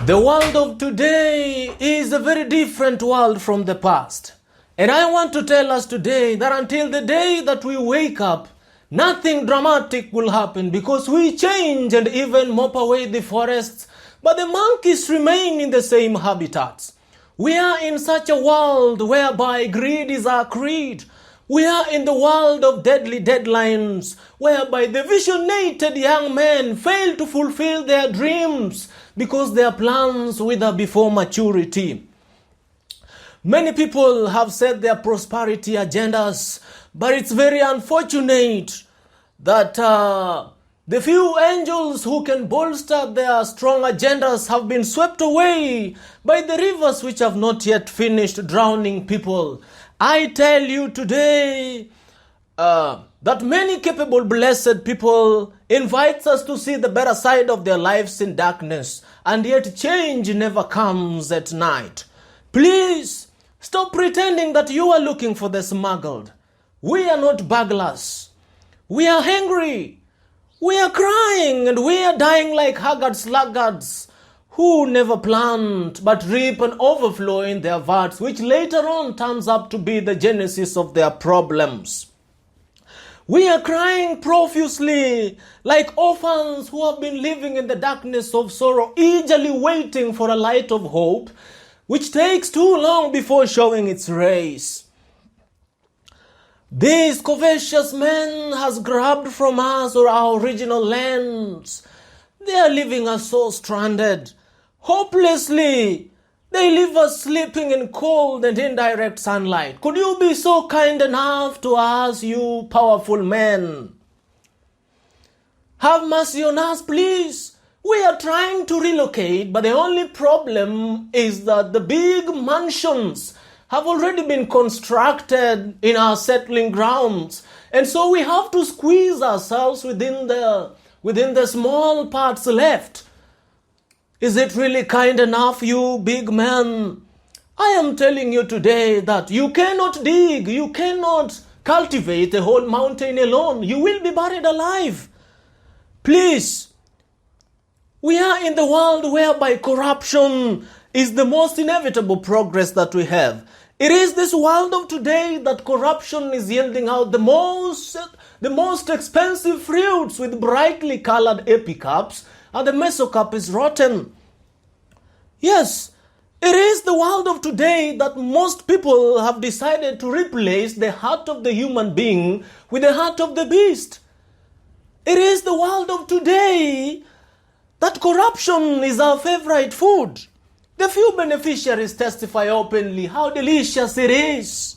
The world of today is a very different world from the past. And I want to tell us today that until the day that we wake up, nothing dramatic will happen because we change and even mop away the forests, but the monkeys remain in the same habitats. We are in such a world whereby greed is our creed. We are in the world of deadly deadlines, whereby the visionated young men fail to fulfill their dreams because their plans wither before maturity. Many people have set their prosperity agendas, but it's very unfortunate that the few angels who can bolster their strong agendas have been swept away by the rivers which have not yet finished drowning people. I tell you today that many capable, blessed people invites us to see the better side of their lives in darkness, and yet change never comes at night. Please, stop pretending that you are looking for the smuggled. We are not burglars. We are hungry. We are crying, and we are dying like haggard sluggards who never plant but reap an overflow in their vats, which later on turns up to be the genesis of their problems. We are crying profusely like orphans who have been living in the darkness of sorrow, eagerly waiting for a light of hope, which takes too long before showing its rays. This covetous man has grabbed from us our original lands. They are leaving us so stranded. Hopelessly, they leave us sleeping in cold and indirect sunlight. Could you be so kind enough to us, you powerful men? Have mercy on us, please. We are trying to relocate, but the only problem is that the big mansions have already been constructed in our settling grounds. And so we have to squeeze ourselves within the small parts left. Is it really kind enough, you big man? I am telling you today that you cannot dig, you cannot cultivate a whole mountain alone. You will be buried alive. Please, we are in the world whereby corruption is the most inevitable progress that we have. It is this world of today that corruption is yielding out the most expensive fruits with brightly colored epicups, and the mesocarp is rotten. Yes, it is the world of today that most people have decided to replace the heart of the human being with the heart of the beast. It is the world of today that corruption is our favorite food. The few beneficiaries testify openly how delicious it is.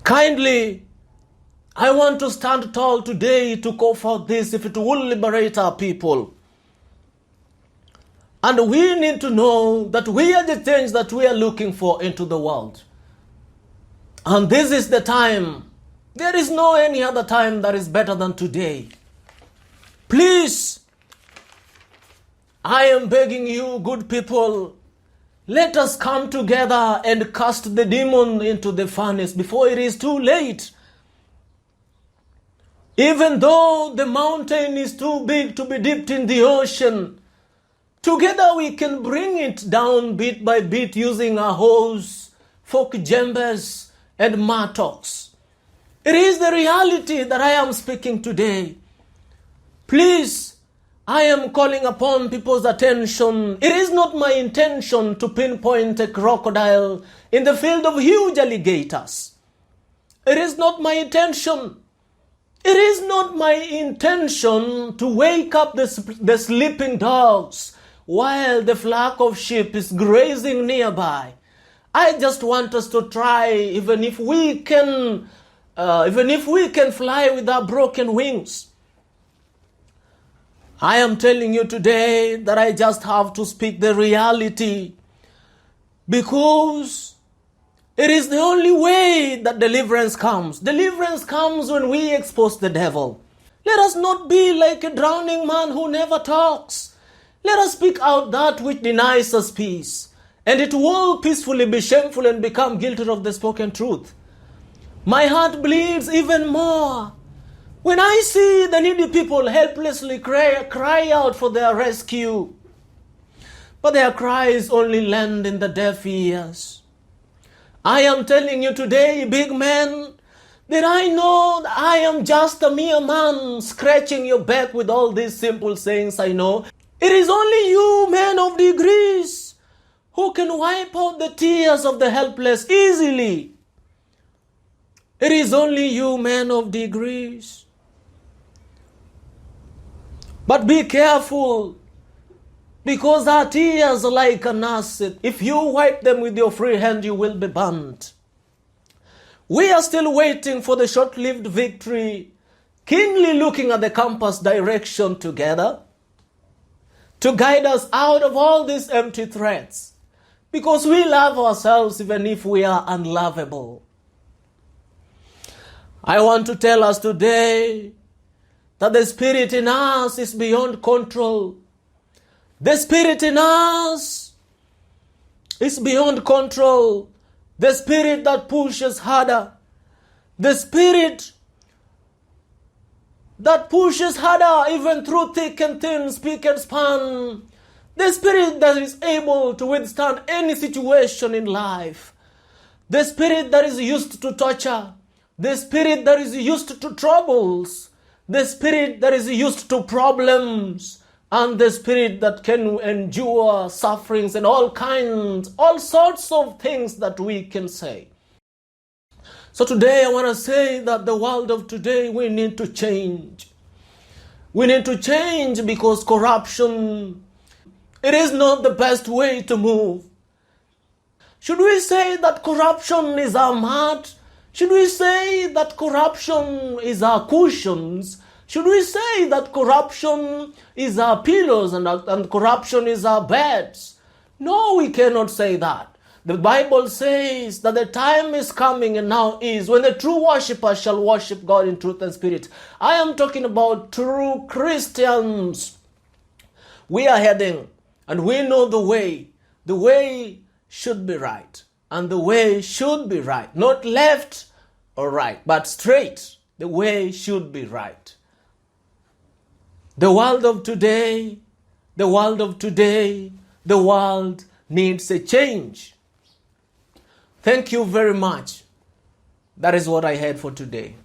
Kindly, I want to stand tall today to call for this if it will liberate our people. And we need to know that we are the change that we are looking for into the world. And this is the time. There is no any other time that is better than today. Please, I am begging you, good people, let us come together and cast the demon into the furnace before it is too late. Even though the mountain is too big to be dipped in the ocean, together we can bring it down bit by bit using our hoes, folk jembes, and mattocks. It is the reality that I am speaking today. Please, I am calling upon people's attention. It is not my intention to pinpoint a crocodile in the field of huge alligators. It is not my intention. It is not my intention to wake up the sleeping dogs while the flock of sheep is grazing nearby. I just want us to try, even if we can fly with our broken wings. I am telling you today that I just have to speak the reality, because it is the only way that deliverance comes. Deliverance comes when we expose the devil. Let us not be like a drowning man who never talks. Let us speak out that which denies us peace, and it will peacefully be shameful and become guilty of the spoken truth. My heart bleeds even more When I see the needy people helplessly cry out for their rescue, but their cries only land in the deaf ears. I am telling you today, big man, that I know that I am just a mere man scratching your back with all these simple sayings I know. It is only you, men of degrees, who can wipe out the tears of the helpless easily. It is only you, men of degrees. But be careful, because our tears are like an acid. If you wipe them with your free hand, you will be burned. We are still waiting for the short-lived victory, keenly looking at the compass direction together to guide us out of all these empty threats, because we love ourselves even if we are unlovable. I want to tell us today that the Spirit in us is beyond control. The Spirit in us is beyond control. The Spirit that pushes harder. The Spirit that pushes harder even through thick and thin, spick and span. The Spirit that is able to withstand any situation in life. The Spirit that is used to torture. The Spirit that is used to troubles. The Spirit that is used to problems. And the Spirit that can endure sufferings and all sorts of things that we can say. So today I want to say that the world of today, we need to change. We need to change because corruption, it is not the best way to move. Should we say that corruption is our mat? Should we say that corruption is our cushions? Should we say that corruption is our pillows and corruption is our beds? No, we cannot say that. The Bible says that the time is coming and now is when the true worshippers shall worship God in truth and spirit. I am talking about true Christians. We are heading and we know the way. The way should be right. And the way should be right. Not left or right, but straight. The way should be right. The world of today needs a change. Thank you very much. That is what I had for today.